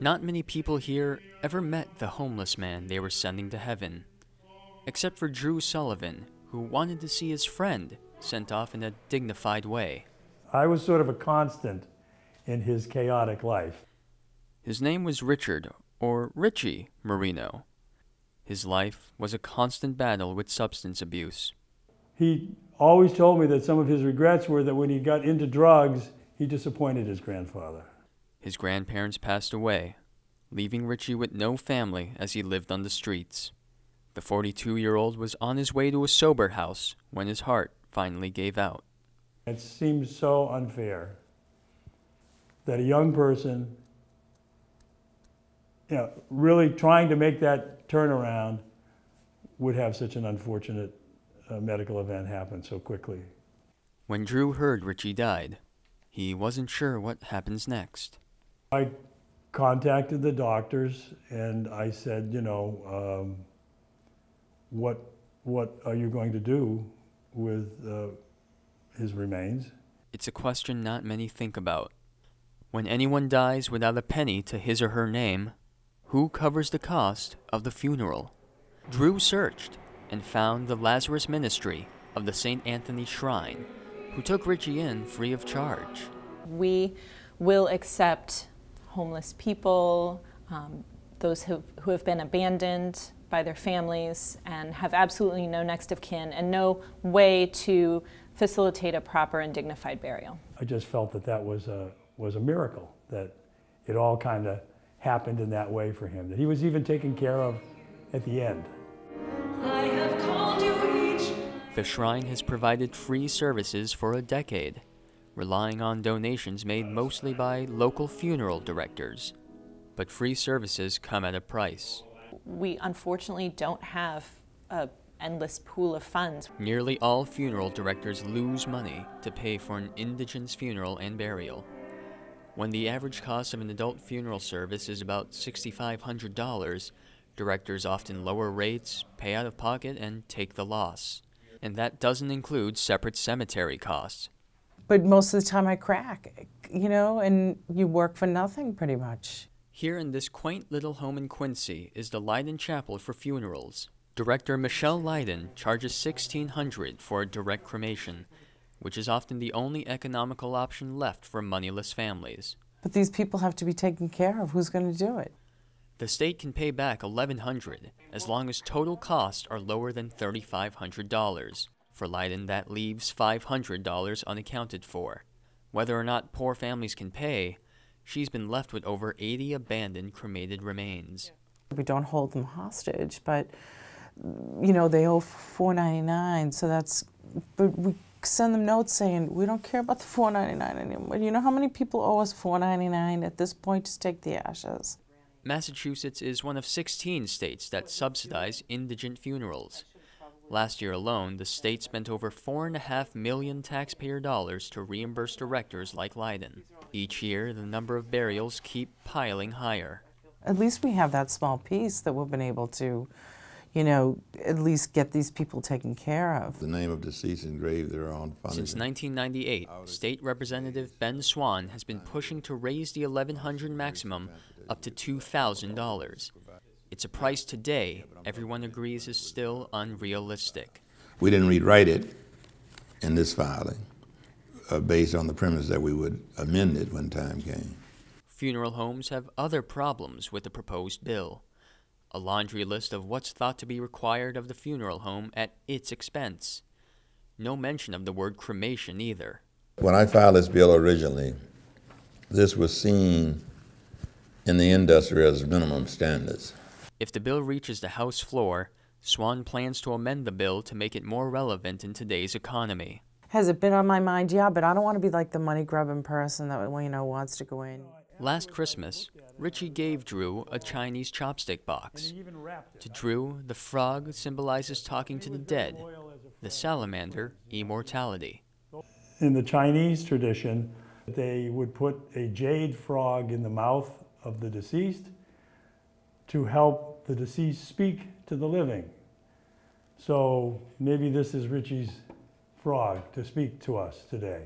Not many people here ever met the homeless man they were sending to heaven, except for Drew Sullivan, who wanted to see his friend sent off in a dignified way. I was sort of a constant in his chaotic life. His name was Richard, or Richie, Marino. His life was a constant battle with substance abuse. He always told me that some of his regrets were that when he got into drugs, he disappointed his grandfather. His grandparents passed away, leaving Richie with no family as he lived on the streets. The 42-year-old was on his way to a sober house when his heart finally gave out. It seems so unfair that a young person, really trying to make that turnaround would have such an unfortunate medical event happen so quickly. When Drew heard Richie died, he wasn't sure what happens next. I contacted the doctors and I said, what are you going to do with his remains? It's a question not many think about. When anyone dies without a penny to his or her name, who covers the cost of the funeral? Drew searched and found the Lazarus Ministry of the St. Anthony Shrine, who took Richie in free of charge. We will accept homeless people, those who have been abandoned by their families and have absolutely no next of kin and no way to facilitate a proper and dignified burial. I just felt that was a miracle, that it all kind of happened in that way for him, that he was even taken care of at the end. I have called you each. The shrine has provided free services for a decade, relying on donations made mostly by local funeral directors. But free services come at a price. We unfortunately don't have an endless pool of funds. Nearly all funeral directors lose money to pay for an indigent's funeral and burial. When the average cost of an adult funeral service is about $6,500, directors often lower rates, pay out of pocket, and take the loss. And that doesn't include separate cemetery costs. But most of the time I crack, and you work for nothing pretty much. Here in this quaint little home in Quincy is the Leiden Chapel for Funerals. Director Michelle Leiden charges $1,600 for a direct cremation, which is often the only economical option left for moneyless families. But these people have to be taken care of. Who's going to do it? The state can pay back $1,100 as long as total costs are lower than $3,500. For Leiden, that leaves $500 unaccounted for. Whether or not poor families can pay, she's been left with over 80 abandoned cremated remains. We don't hold them hostage, but they owe $4.99, so but we send them notes saying we don't care about the $4.99 anymore. You know how many people owe us $4.99 at this point? Just take the ashes. Massachusetts is one of 16 states that subsidize indigent funerals. Last year alone, the state spent over $4.5 million taxpayer dollars to reimburse directors like Leiden. Each year, the number of burials keep piling higher. At least we have that small piece that we've been able to, at least get these people taken care of. The name of deceased engraved there on funding. Since 1998, State Representative Ben Swan has been pushing to raise the $1,100 maximum up to $2,000. It's a price today everyone agrees is still unrealistic. We didn't rewrite it in this filing based on the premise that we would amend it when time came. Funeral homes have other problems with the proposed bill. A laundry list of what's thought to be required of the funeral home at its expense. No mention of the word cremation either. When I filed this bill originally, this was seen in the industry as minimum standards. If the bill reaches the House floor, Swan plans to amend the bill to make it more relevant in today's economy. Has it been on my mind? Yeah, but I don't want to be like the money-grubbing person that, wants to go in. Last Christmas, Richie gave Drew a Chinese chopstick box. To Drew, the frog symbolizes talking to the dead, the salamander, immortality. In the Chinese tradition, they would put a jade frog in the mouth of the deceased to help the deceased speak to the living. So maybe this is Richie's frog to speak to us today.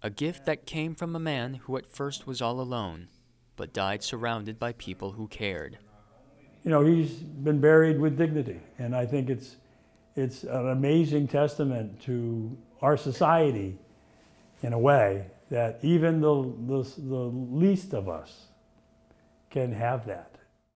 A gift that came from a man who at first was all alone, but died surrounded by people who cared. You know, he's been buried with dignity, and I think it's an amazing testament to our society, in a way, that even the least of us can have that.